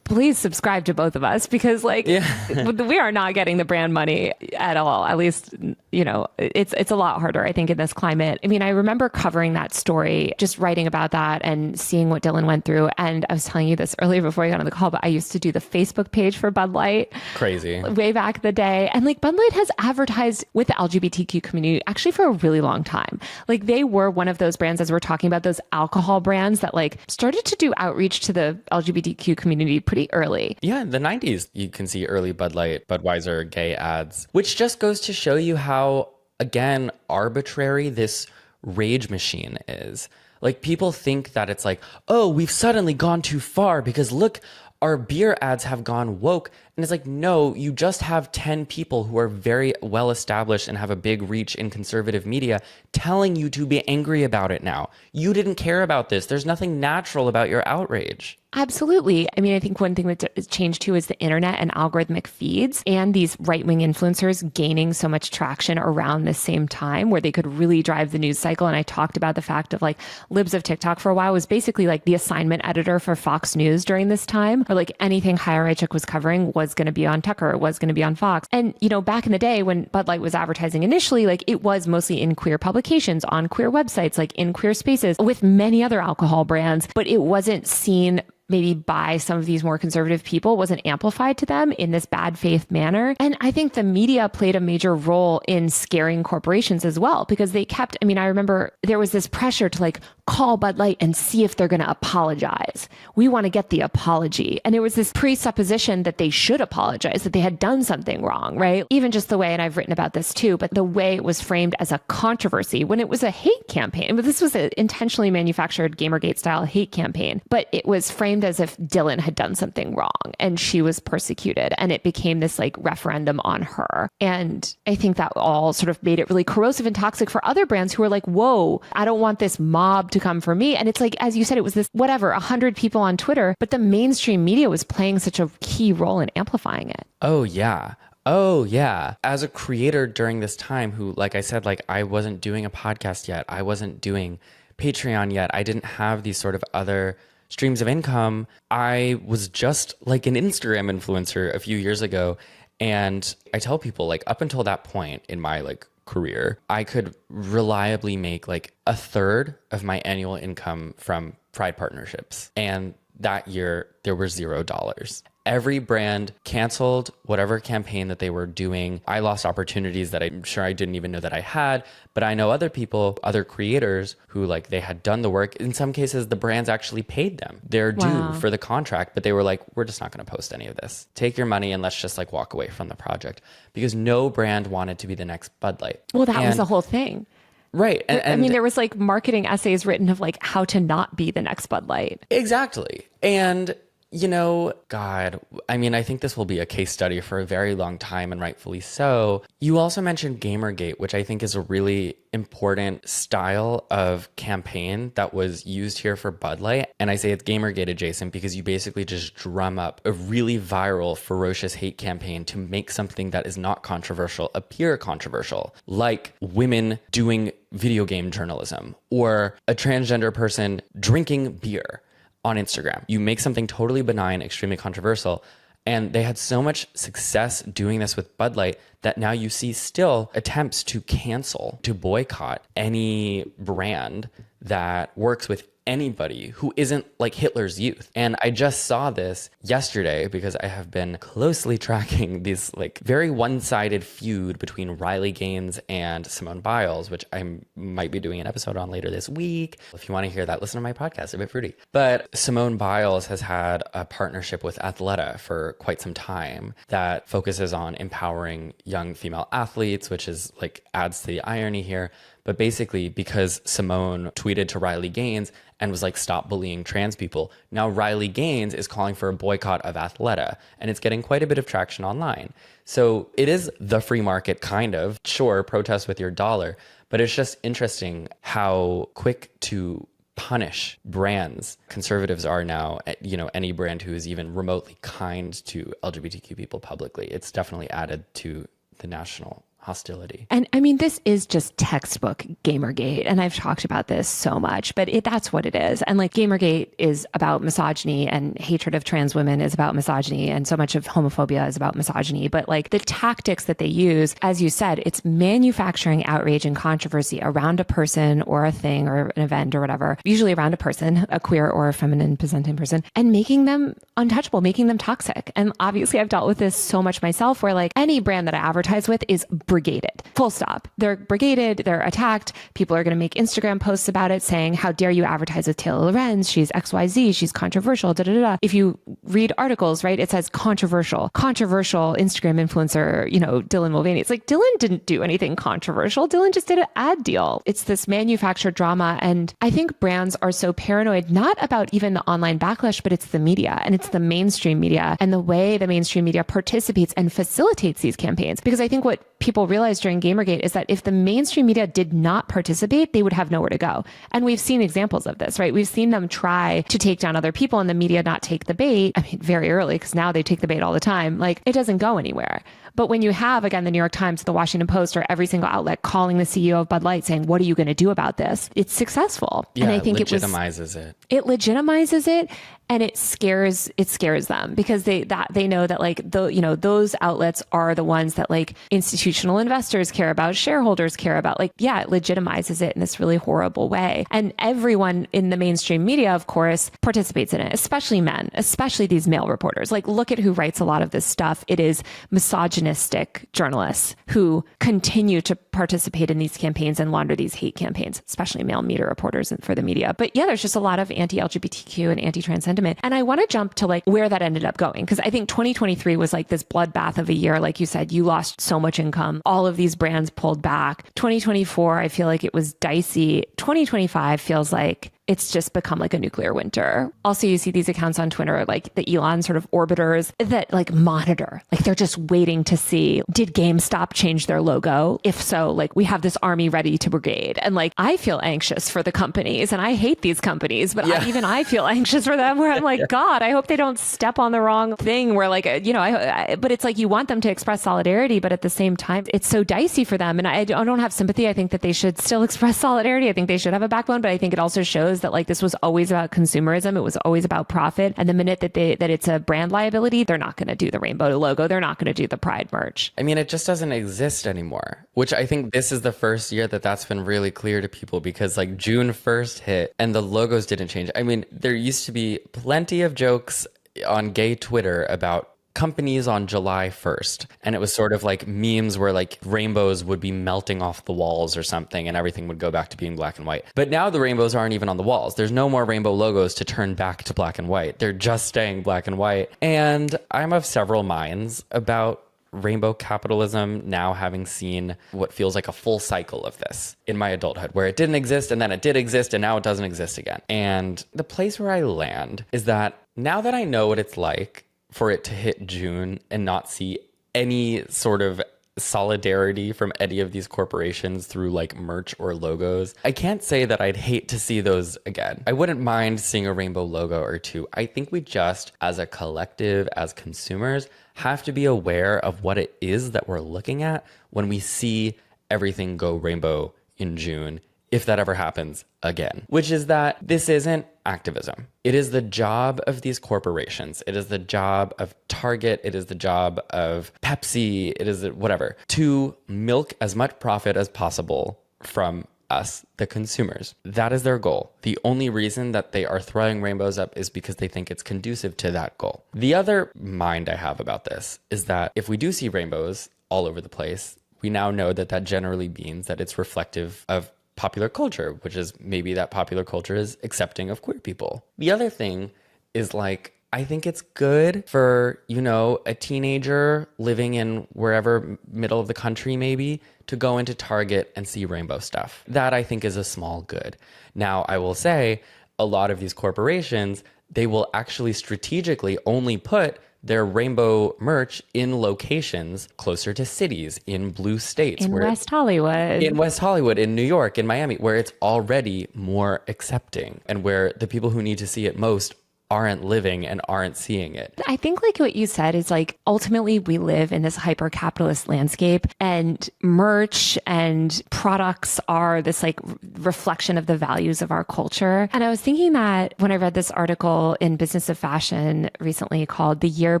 please subscribe to both of us, because like we are not getting the brand money at all. At least, you know, it's a lot harder, I think, in this climate. I mean, I remember covering that story, just writing about that and seeing what Dylan went through. And I was telling you this earlier before we got on the call, but I used to do the Facebook page for Bud Light. Crazy. Way back in the day. And like Bud Light has advertised with the LGBTQ community actually for a really long time. Like they were one of those brands, as we're talking about, those alcohol brands that like started to do outreach to the LGBTQ community pretty early. Yeah, in the 90s, you can see early Bud Light, Budweiser gay ads, which just goes to show you how, again, arbitrary this rage machine is. Like people think that it's like, oh, we've suddenly gone too far because look, our beer ads have gone woke. And it's like, no, you just have 10 people who are very well established and have a big reach in conservative media telling you to be angry about it now. You didn't care about this. There's nothing natural about your outrage. Absolutely. I mean, I think one thing that's changed too is the internet and algorithmic feeds and these right-wing influencers gaining so much traction around the same time where they could really drive the news cycle. And I talked about the fact of like Libs of TikTok for a while was basically like the assignment editor for Fox News during this time, or like anything Higher Ed Chick was covering was going to be on Tucker, was going to be on Fox. And, you know, back in the day when Bud Light was advertising initially, like it was mostly in queer publications, on queer websites, like in queer spaces with many other alcohol brands, but it wasn't seen maybe by some of these more conservative people wasn't amplified to them in this bad faith manner. And I think the media played a major role in scaring corporations as well, because they kept, I mean, I remember there was this pressure to like call Bud Light and see if they're going to apologize. We want to get the apology. And it was this presupposition that they should apologize, that they had done something wrong, right? Even just the way, and I've written about this too, but the way it was framed as a controversy when it was a hate campaign. But this was an intentionally manufactured Gamergate style hate campaign, but it was framed as if Dylan had done something wrong and she was persecuted. And it became this like referendum on her. And I think that all sort of made it really corrosive and toxic for other brands who were like, whoa, I don't want this mob to come for me. And it's like, as you said, it was this, whatever, 100 people on Twitter, but the mainstream media was playing such a key role in amplifying it. Oh, yeah. Oh, yeah. As a creator during this time who, like I said, like I wasn't doing a podcast yet. I wasn't doing Patreon yet. I didn't have these sort of other streams of income. I was just like an Instagram influencer a few years ago. And I tell people like up until that point in my like career, I could reliably make like a third of my annual income from Pride partnerships. And that year there were $0. Every brand canceled whatever campaign that they were doing. I lost opportunities that I'm sure I didn't even know that I had, but I know other people, other creators who like they had done the work. In some cases, the brands actually paid them their due for the contract, but they were like, we're just not going to post any of this. Take your money and let's just like walk away from the project, because no brand wanted to be the next Bud Light. Well, that was the whole thing. Right. And I mean, there was like marketing essays written of like how to not be the next Bud Light. Exactly. And you know, God, I mean, I think this will be a case study for a very long time, and rightfully so. You also mentioned Gamergate, which I think is a really important style of campaign that was used here for Bud Light. And I say it's Gamergate adjacent because you basically just drum up a really viral, ferocious hate campaign to make something that is not controversial appear controversial, like women doing video game journalism or a transgender person drinking beer on Instagram. You make something totally benign, extremely controversial. And they had so much success doing this with Bud Light that now you see still attempts to cancel, to boycott any brand that works with anybody who isn't like Hitler's Youth. And I just saw this yesterday because I have been closely tracking this like very one-sided feud between Riley Gaines and Simone Biles, which I might be doing an episode on later this week. If you want to hear that, listen to my podcast, A Bit Fruity. But Simone Biles has had a partnership with Athleta for quite some time that focuses on empowering young female athletes, which is like adds to the irony here. But basically, because Simone tweeted to Riley Gaines and was like, stop bullying trans people, now Riley Gaines is calling for a boycott of Athleta, and it's getting quite a bit of traction online. So it is the free market, kind of. Sure, protest with your dollar, but it's just interesting how quick to punish brands conservatives are now. You know, any brand who is even remotely kind to LGBTQ people publicly, it's definitely added to the national hostility. And I mean, this is just textbook Gamergate. And I've talked about this so much, but that's what it is. And like Gamergate is about misogyny, and hatred of trans women is about misogyny. And so much of homophobia is about misogyny. But like the tactics that they use, as you said, it's manufacturing outrage and controversy around a person or a thing or an event or whatever, usually around a person, a queer or a feminine presenting person, and making them untouchable, making them toxic. And obviously I've dealt with this so much myself, where like any brand that I advertise with is brigaded, full stop. They're brigaded, they're attacked. People are going to make Instagram posts about it saying, how dare you advertise with Taylor Lorenz? She's XYZ, she's controversial, da da da. If you read articles, right, it says controversial Instagram influencer, you know, Dylan Mulvaney. It's like, Dylan didn't do anything controversial. Dylan just did an ad deal. It's this manufactured drama. And I think brands are so paranoid, not about even the online backlash, but it's the media, and it's the mainstream media and the way the mainstream media participates and facilitates these campaigns. Because I think what people realized during Gamergate is that if the mainstream media did not participate, they would have nowhere to go. And we've seen examples of this, right? We've seen them try to take down other people and the media not take the bait. I mean, very early, because now they take the bait all the time. Like, it doesn't go anywhere. But when you have, again, the New York Times, the Washington Post, or every single outlet calling the CEO of Bud Light saying, what are you going to do about this? It's successful. Yeah, and I think it legitimizes it. It legitimizes it. And it scares them because they know that like those outlets are the ones that like institutional investors care about, shareholders care about. Like, yeah, it legitimizes it in this really horrible way. And everyone in the mainstream media, of course, participates in it, especially men, especially these male reporters. Like, look at who writes a lot of this stuff. It is misogynistic journalists who continue to participate in these campaigns and launder these hate campaigns, especially male media reporters for the media. But yeah, there's just a lot of anti-LGBTQ and anti-trans sentiment. And I want to jump to like where that ended up going, because I think 2023 was like this bloodbath of a year. Like you said, you lost so much income. All of these brands pulled back. 2024, I feel like it was dicey. 2025 feels like it's just become like a nuclear winter. Also, you see these accounts on Twitter, like the Elon sort of orbiters that like monitor, like they're just waiting to see, did GameStop change their logo? If so, like we have this army ready to brigade. And like, I feel anxious for the companies and I hate these companies, but I feel anxious for them where I'm like, God, I hope they don't step on the wrong thing where like, but it's like you want them to express solidarity, but at the same time, it's so dicey for them. And I don't have sympathy. I think that they should still express solidarity. I think they should have a backbone, but I think it also shows that like this was always about consumerism. It was always about profit. And the minute that it's a brand liability, they're not going to do the rainbow logo. They're not going to do the pride merch. I mean, it just doesn't exist anymore, which I think this is the first year that that's been really clear to people, because like June 1st hit and the logos didn't change. I mean, there used to be plenty of jokes on gay Twitter about companies on July 1st. And it was sort of like memes where like rainbows would be melting off the walls or something and everything would go back to being black and white. But now the rainbows aren't even on the walls. There's no more rainbow logos to turn back to black and white. They're just staying black and white. And I'm of several minds about rainbow capitalism now, having seen what feels like a full cycle of this in my adulthood, where it didn't exist and then it did exist and now it doesn't exist again. And the place where I land is that now that I know what it's like for it to hit June and not see any sort of solidarity from any of these corporations through like merch or logos, I can't say that I'd hate to see those again. I wouldn't mind seeing a rainbow logo or two. I think we just, as a collective, as consumers, have to be aware of what it is that we're looking at when we see everything go rainbow in June, if that ever happens again, which is that this isn't activism. It is the job of these corporations. It is the job of Target. It is the job of Pepsi. It is whatever, to milk as much profit as possible from us, the consumers. That is their goal. The only reason that they are throwing rainbows up is because they think it's conducive to that goal. The other mind I have about this is that if we do see rainbows all over the place, we now know that that generally means that it's reflective of popular culture, which is maybe that popular culture is accepting of queer people. The other thing is like, I think it's good for, a teenager living in wherever middle of the country maybe to go into Target and see rainbow stuff. That I think is a small good. Now, I will say a lot of these corporations, they will actually strategically only put their rainbow merch in locations closer to cities, in blue states. In West Hollywood. In West Hollywood, in New York, in Miami, where it's already more accepting and where the people who need to see it most aren't living and aren't seeing it. I think like what you said is like, ultimately we live in this hyper-capitalist landscape and merch and products are this like reflection of the values of our culture. And I was thinking that when I read this article in Business of Fashion recently called The Year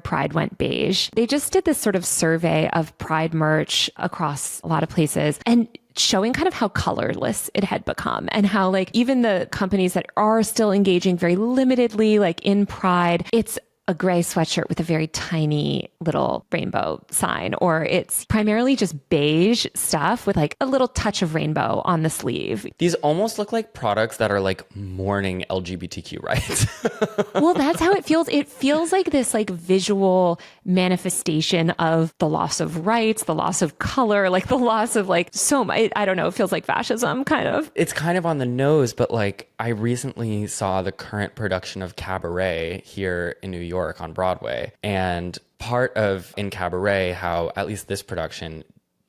Pride Went Beige, they just did this sort of survey of Pride merch across a lot of places and showing kind of how colorless it had become and how like even the companies that are still engaging very limitedly like in Pride, it's a gray sweatshirt with a very tiny little rainbow sign, or it's primarily just beige stuff with like a little touch of rainbow on the sleeve. These almost look like products that are like mourning LGBTQ rights. Well, that's how it feels. It feels like this like visual manifestation of the loss of rights, the loss of color, like the loss of like so much. I don't know. It feels like fascism kind of. It's kind of on the nose, but like I recently saw the current production of Cabaret here in New York on Broadway. And part of in Cabaret, how at least this production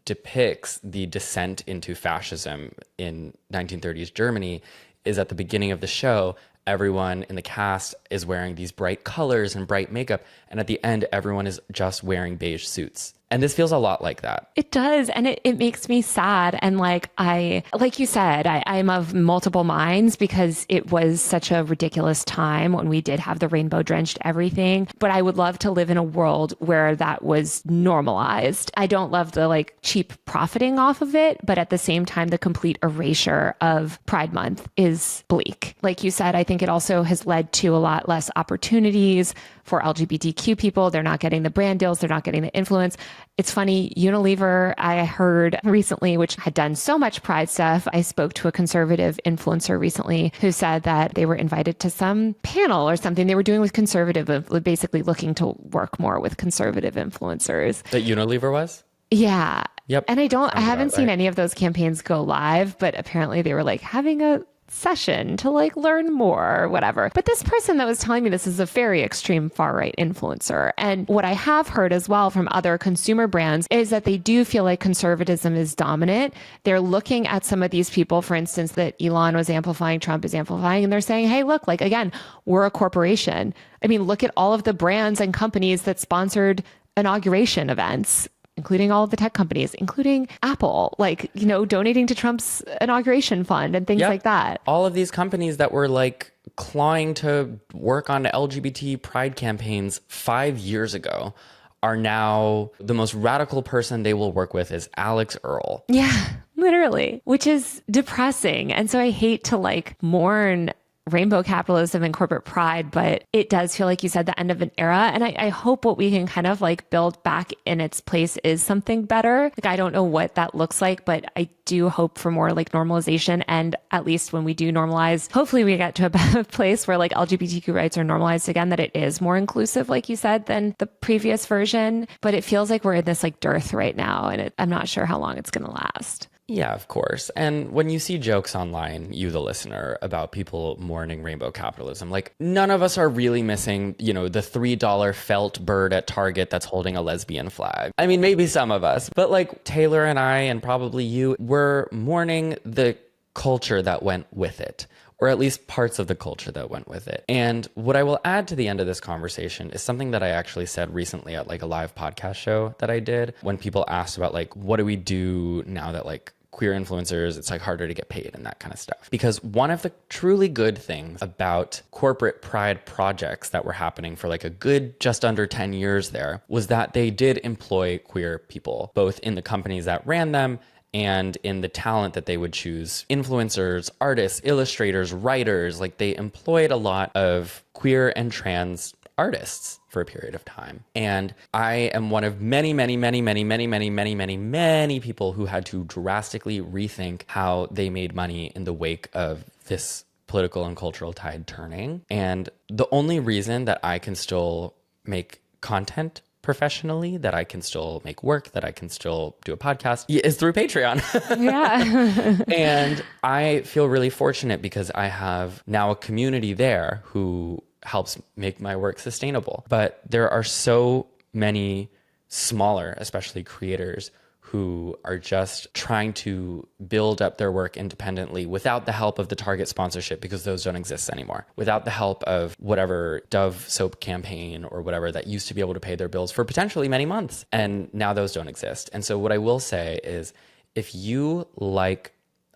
depicts the descent into fascism in 1930s Germany is at the beginning of the show, everyone in the cast is wearing these bright colors and bright makeup. And at the end, everyone is just wearing beige suits. And this feels a lot like that. It does. And it makes me sad. And like you said, I'm of multiple minds because it was such a ridiculous time when we did have the rainbow drenched everything. But I would love to live in a world where that was normalized. I don't love the like cheap profiting off of it, but at the same time, the complete erasure of Pride Month is bleak. Like you said, I think it also has led to a lot less opportunities for LGBTQ people. They're not getting the brand deals. They're not getting the influence. It's funny, Unilever, I heard recently, which had done so much Pride stuff. I spoke to a conservative influencer recently who said that they were invited to some panel or something they were doing with conservative, basically looking to work more with conservative influencers. That Unilever was? Yeah. Yep. And I haven't seen any of those campaigns go live, but apparently they were like having a session to like learn more or whatever. But this person that was telling me this is a very extreme far right influencer. And what I have heard as well from other consumer brands is that they do feel like conservatism is dominant. They're looking at some of these people, for instance, that Elon was amplifying, Trump is amplifying, and they're saying, hey, look, like again, we're a corporation. I mean, look at all of the brands and companies that sponsored inauguration events, including all of the tech companies, including Apple, like, you know, donating to Trump's inauguration fund and things like that. All of these companies that were like clawing to work on LGBT pride campaigns 5 years ago are now the most radical person they will work with is Alex Earl. Yeah, literally, which is depressing. And so I hate to like mourn rainbow capitalism and corporate pride, but it does feel like you said the end of an era. And I hope what we can kind of like build back in its place is something better. Like, I don't know what that looks like, but I do hope for more like normalization. And at least when we do normalize, hopefully we get to a better place where like LGBTQ rights are normalized again, that it is more inclusive, like you said, than the previous version. But it feels like we're in this like dearth right now. And I'm not sure how long it's going to last. Yeah, of course. And when you see jokes online, you, the listener, about people mourning rainbow capitalism, like none of us are really missing, you know, the $3 felt bird at Target that's holding a lesbian flag. I mean, maybe some of us, but like Taylor and I, and probably you, were mourning the culture that went with it, or at least parts of the culture that went with it. And what I will add to the end of this conversation is something that I actually said recently at like a live podcast show that I did, when people asked about like, what do we do now that like queer influencers, it's like harder to get paid and that kind of stuff. Because one of the truly good things about corporate pride projects that were happening for like a good just under 10 years there was that they did employ queer people, both in the companies that ran them and in the talent that they would choose. Influencers, artists, illustrators, writers, like they employed a lot of queer and trans artists for a period of time. And I am one of many, many, many, many, many, many, many, many, many people who had to drastically rethink how they made money in the wake of this political and cultural tide turning. And the only reason that I can still make content professionally, that I can still make work, that I can still do a podcast is through Patreon. Yeah. And I feel really fortunate because I have now a community there who helps make my work sustainable. But there are so many smaller, especially creators, who are just trying to build up their work independently without the help of the Target sponsorship, because those don't exist anymore. Without the help of whatever Dove soap campaign or whatever that used to be able to pay their bills for potentially many months. And now those don't exist. And so what I will say is, if you like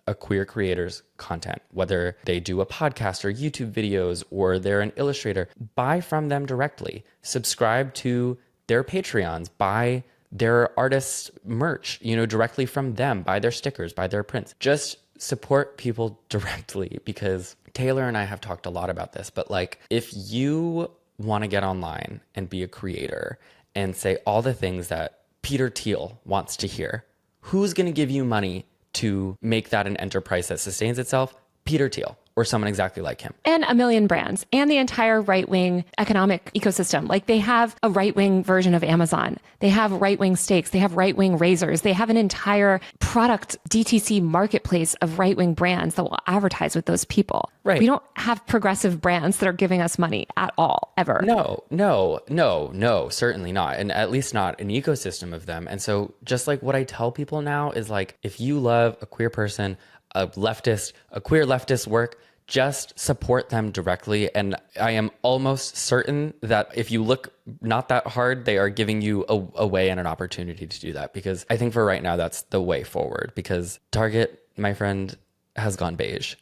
a queer creator's content, whether they do a podcast or YouTube videos or they're an illustrator, buy from them directly. Subscribe to their Patreons, buy their artists' merch, you know, directly from them, buy their stickers, buy their prints. Just support people directly, because Taylor and I have talked a lot about this, but like, if you want to get online and be a creator and say all the things that Peter Thiel wants to hear, who's going to give you money to make that an enterprise that sustains itself? Peter Thiel, or someone exactly like him. And a million brands and the entire right-wing economic ecosystem. Like, they have a right-wing version of Amazon. They have right-wing steaks. They have right-wing razors. They have an entire product DTC marketplace of right-wing brands that will advertise with those people. Right. We don't have progressive brands that are giving us money at all, ever. No, certainly not. And at least not an ecosystem of them. And so just like what I tell people now is like, if you love a queer person, a queer leftist work, just support them directly. And I am almost certain that if you look not that hard, they are giving you a way and an opportunity to do that. Because I think for right now, that's the way forward. Because Target, my friend, has gone beige.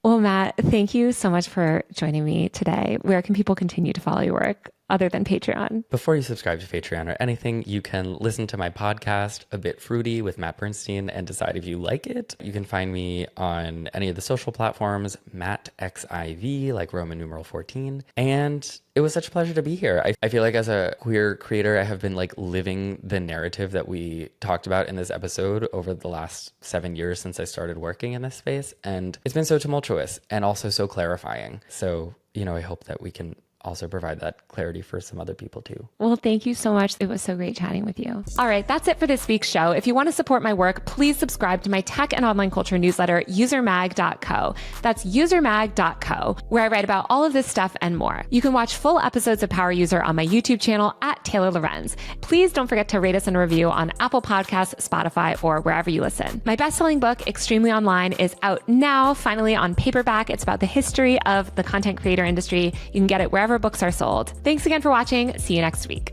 Well, Matt, thank you so much for joining me today. Where can people continue to follow your work other than Patreon? Before you subscribe to Patreon or anything, you can listen to my podcast, A Bit Fruity with Matt Bernstein, and decide if you like it. You can find me on any of the social platforms, MattXIV, like Roman numeral 14. And it was such a pleasure to be here. I feel like as a queer creator, I have been like living the narrative that we talked about in this episode over the last 7 years since I started working in this space. And it's been so tumultuous and also so clarifying. So, I hope that we can also provide that clarity for some other people too. Well, thank you so much. It was so great chatting with you. All right, that's it for this week's show. If you want to support my work, please subscribe to my tech and online culture newsletter, usermag.co. That's usermag.co, where I write about all of this stuff and more. You can watch full episodes of Power User on my YouTube channel at Taylor Lorenz. Please don't forget to rate us and review on Apple Podcasts, Spotify, or wherever you listen. My best-selling book, Extremely Online, is out now, finally on paperback. It's about the history of the content creator industry. You can get it wherever books are sold. Thanks again for watching. See you next week.